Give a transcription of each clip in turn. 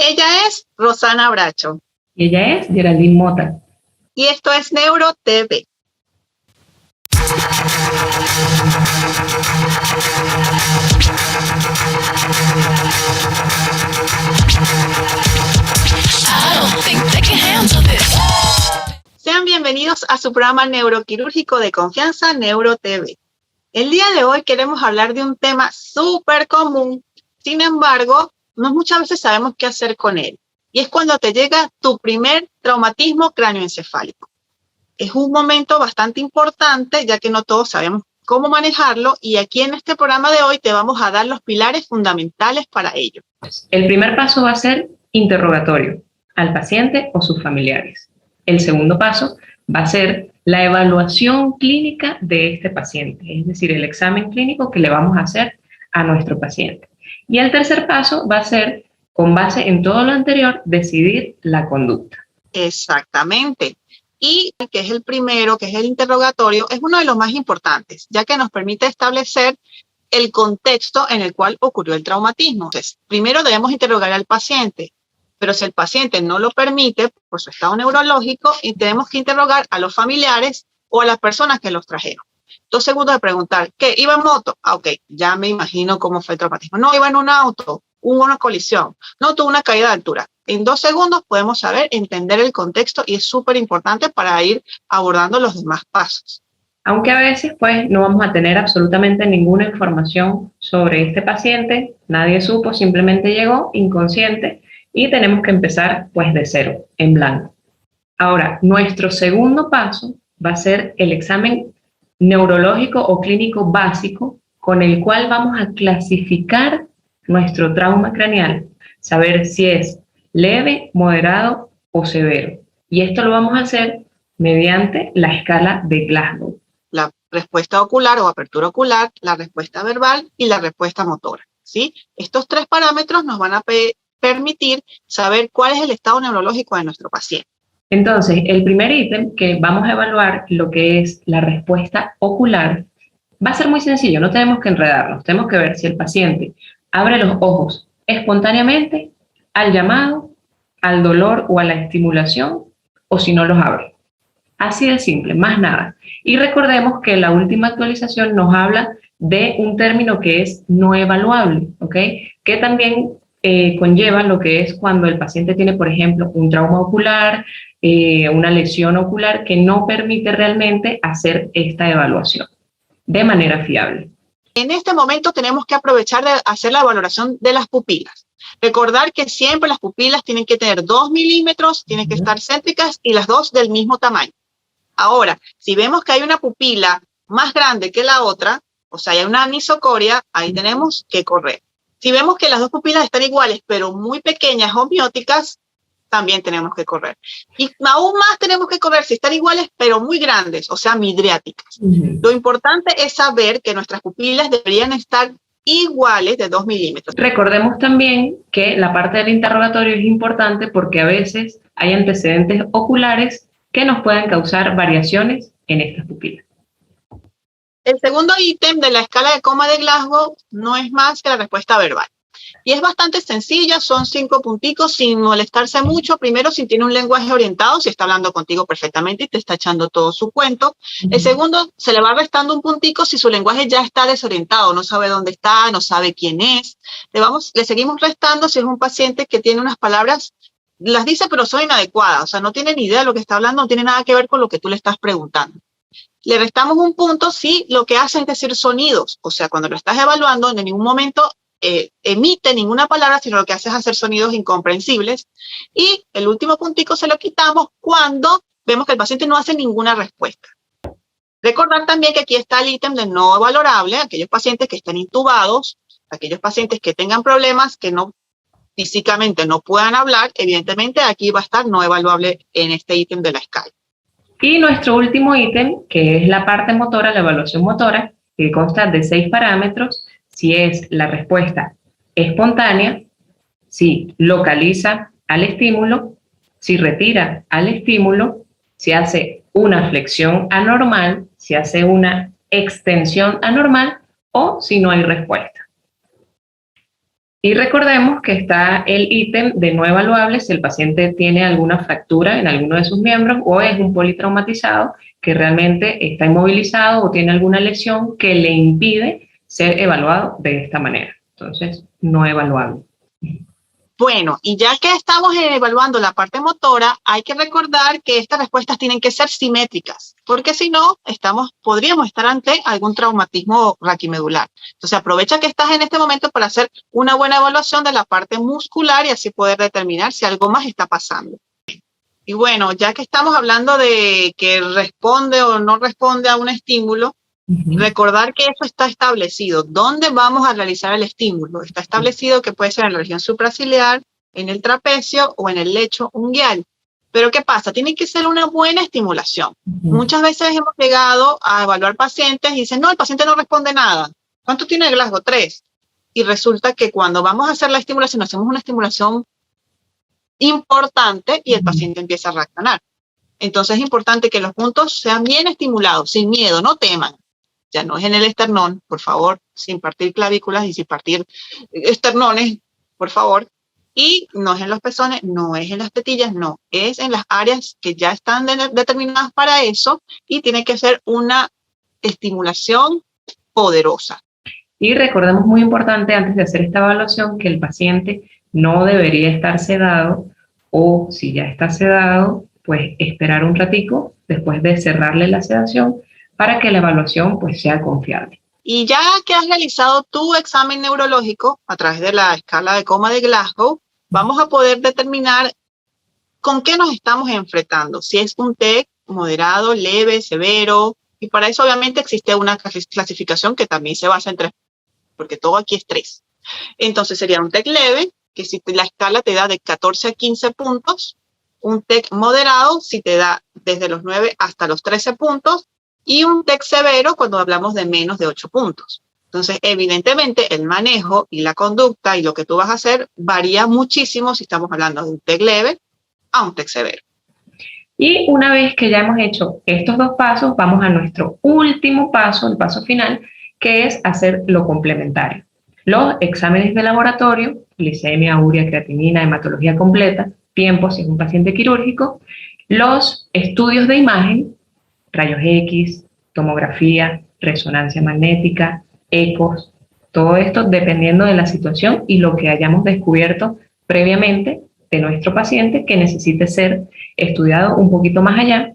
Ella es Rosana Bracho. Y ella es Geraldine Mota. Y esto es Neuro TV. Sean bienvenidos a su programa neuroquirúrgico de confianza, Neuro TV. El día de hoy queremos hablar de un tema súper común, sin embargo, no muchas veces sabemos qué hacer con él. Y es cuando te llega tu primer traumatismo cráneoencefálico. Es un momento bastante importante, ya que no todos sabemos cómo manejarlo, y aquí en este programa de hoy te vamos a dar los pilares fundamentales para ello. El primer paso va a ser interrogatorio al paciente o sus familiares. El segundo paso va a ser la evaluación clínica de este paciente, es decir, el examen clínico que le vamos a hacer a nuestro paciente. Y el tercer paso va a ser, con base en todo lo anterior, decidir la conducta. Exactamente. Y que es el primero, que es el interrogatorio, es uno de los más importantes, ya que nos permite establecer el contexto en el cual ocurrió el traumatismo. Entonces, primero debemos interrogar al paciente, pero si el paciente no lo permite por su estado neurológico, y tenemos que interrogar a los familiares o a las personas que los trajeron. 2 segundos de preguntar, ¿qué? ¿Iba en moto? Ah, ok, ya me imagino cómo fue el traumatismo. No, iba en un auto, hubo una colisión, no, tuvo una caída de altura. En 2 segundos podemos saber, entender el contexto, y es súper importante para ir abordando los demás pasos. Aunque a veces pues no vamos a tener absolutamente ninguna información sobre este paciente, nadie supo, simplemente llegó inconsciente y tenemos que empezar pues de cero, en blanco. Ahora, nuestro segundo paso va a ser el examen neurológico o clínico básico con el cual vamos a clasificar nuestro trauma craneal, saber si es leve, moderado o severo. Y esto lo vamos a hacer mediante la escala de Glasgow. La respuesta ocular o apertura ocular, la respuesta verbal y la respuesta motora, ¿sí? Estos 3 parámetros nos van a permitir saber cuál es el estado neurológico de nuestro paciente. Entonces, el primer ítem que vamos a evaluar, lo que es la respuesta ocular, va a ser muy sencillo, no tenemos que enredarnos, tenemos que ver si el paciente abre los ojos espontáneamente al llamado, al dolor o a la estimulación, o si no los abre. Así de simple, más nada. Y recordemos que la última actualización nos habla de un término que es no evaluable, ¿ok? Que también conlleva lo que es cuando el paciente tiene, por ejemplo, un trauma ocular, una lesión ocular que no permite realmente hacer esta evaluación de manera fiable. En este momento tenemos que aprovechar de hacer la valoración de las pupilas. Recordar que siempre las pupilas tienen que tener 2 milímetros, tienen que estar céntricas y las 2 del mismo tamaño. Ahora, si vemos que hay una pupila más grande que la otra, o sea, hay una anisocoria, ahí tenemos que correr. Si vemos que las 2 pupilas están iguales, pero muy pequeñas o mióticas, también tenemos que correr. Y aún más tenemos que correr si están iguales, pero muy grandes, o sea, midriáticas. Lo importante es saber que nuestras pupilas deberían estar iguales de 2 milímetros. Recordemos también que la parte del interrogatorio es importante porque a veces hay antecedentes oculares que nos pueden causar variaciones en estas pupilas. El segundo ítem de la escala de coma de Glasgow no es más que la respuesta verbal. Y es bastante sencilla, son 5 punticos sin molestarse mucho. Primero, si tiene un lenguaje orientado, si está hablando contigo perfectamente y te está echando todo su cuento. El segundo, se le va restando un puntico si su lenguaje ya está desorientado, no sabe dónde está, no sabe quién es. Le seguimos restando si es un paciente que tiene unas palabras, las dice pero son inadecuadas, o sea, no tiene ni idea de lo que está hablando, no tiene nada que ver con lo que tú le estás preguntando. Le restamos un punto si lo que hace es decir sonidos, o sea, cuando lo estás evaluando, en ningún momento emite ninguna palabra, sino lo que hace es hacer sonidos incomprensibles. Y el último puntico se lo quitamos cuando vemos que el paciente no hace ninguna respuesta. Recordar también que aquí está el ítem de no valorable, aquellos pacientes que estén intubados, aquellos pacientes que tengan problemas, que no físicamente no puedan hablar, evidentemente aquí va a estar no evaluable en este ítem de la escala. Y nuestro último ítem, que es la parte motora, la evaluación motora, que consta de 6 parámetros, si es la respuesta espontánea, si localiza al estímulo, si retira al estímulo, si hace una flexión anormal, si hace una extensión anormal o si no hay respuesta. Y recordemos que está el ítem de no evaluable si el paciente tiene alguna fractura en alguno de sus miembros o es un politraumatizado que realmente está inmovilizado o tiene alguna lesión que le impide ser evaluado de esta manera. Entonces, no evaluable. Bueno, y ya que estamos evaluando la parte motora, hay que recordar que estas respuestas tienen que ser simétricas, porque si no, podríamos estar ante algún traumatismo raquimedular. Entonces, aprovecha que estás en este momento para hacer una buena evaluación de la parte muscular y así poder determinar si algo más está pasando. Y bueno, ya que estamos hablando de que responde o no responde a un estímulo, recordar que eso está establecido. ¿Dónde vamos a realizar el estímulo? Está establecido que puede ser en la región supraciliar, en el trapecio o en el lecho unguial. Pero ¿qué pasa? Tiene que ser una buena estimulación. Muchas veces hemos llegado a evaluar pacientes y dicen, no, el paciente no responde nada. ¿Cuánto tiene de Glasgow? 3. Y resulta que cuando vamos a hacer la estimulación, hacemos una estimulación importante y el paciente empieza a reaccionar. Entonces es importante que los puntos sean bien estimulados, sin miedo, no teman. Ya no es en el esternón, por favor, sin partir clavículas y sin partir esternones, por favor. Y no es en los pezones, no es en las tetillas, no. Es en las áreas que ya están determinadas para eso y tiene que ser una estimulación poderosa. Y recordemos muy importante antes de hacer esta evaluación que el paciente no debería estar sedado o si ya está sedado, pues esperar un ratico después de cerrarle la sedación para que la evaluación pues sea confiable. Y ya que has realizado tu examen neurológico a través de la escala de coma de Glasgow, vamos a poder determinar con qué nos estamos enfrentando. Si es un TEC moderado, leve, severo, y para eso obviamente existe una clasificación que también se basa en 3, porque todo aquí es 3. Entonces sería un TEC leve, que si la escala te da de 14 a 15 puntos, un TEC moderado si te da desde los 9 hasta los 13 puntos, y un TEC severo cuando hablamos de menos de 8 puntos. Entonces, evidentemente, el manejo y la conducta y lo que tú vas a hacer varía muchísimo si estamos hablando de un TEC leve a un TEC severo. Y una vez que ya hemos hecho estos 2 pasos, vamos a nuestro último paso, el paso final, que es hacer lo complementario. Los exámenes de laboratorio, glicemia, urea, creatinina, hematología completa, tiempo si es un paciente quirúrgico, los estudios de imagen, rayos X, tomografía, resonancia magnética, ecos, todo esto dependiendo de la situación y lo que hayamos descubierto previamente de nuestro paciente que necesite ser estudiado un poquito más allá.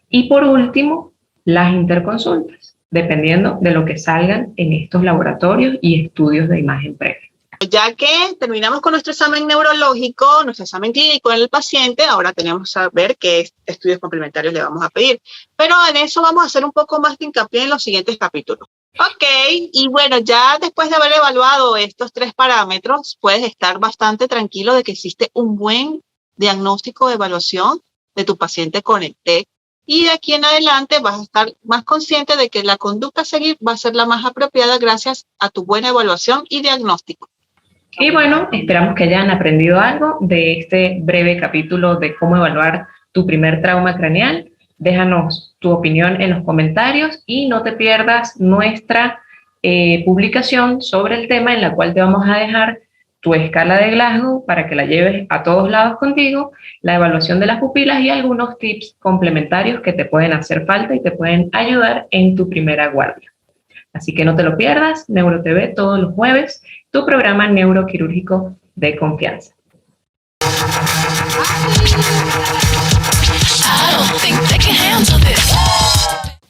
Y por último, las interconsultas, dependiendo de lo que salgan en estos laboratorios y estudios de imagen previa. Ya que terminamos con nuestro examen neurológico, nuestro examen clínico en el paciente, ahora tenemos que saber qué estudios complementarios le vamos a pedir. Pero en eso vamos a hacer un poco más de hincapié en los siguientes capítulos. Ok, y bueno, ya después de haber evaluado estos 3 parámetros, puedes estar bastante tranquilo de que existe un buen diagnóstico de evaluación de tu paciente con el TEC. Y de aquí en adelante vas a estar más consciente de que la conducta a seguir va a ser la más apropiada gracias a tu buena evaluación y diagnóstico. Y bueno, esperamos que hayan aprendido algo de este breve capítulo de cómo evaluar tu primer trauma craneal. Déjanos tu opinión en los comentarios y no te pierdas nuestra publicación sobre el tema en la cual te vamos a dejar tu escala de Glasgow para que la lleves a todos lados contigo, la evaluación de las pupilas y algunos tips complementarios que te pueden hacer falta y te pueden ayudar en tu primera guardia. Así que no te lo pierdas, NeuroTV todos los jueves, tu programa neuroquirúrgico de confianza.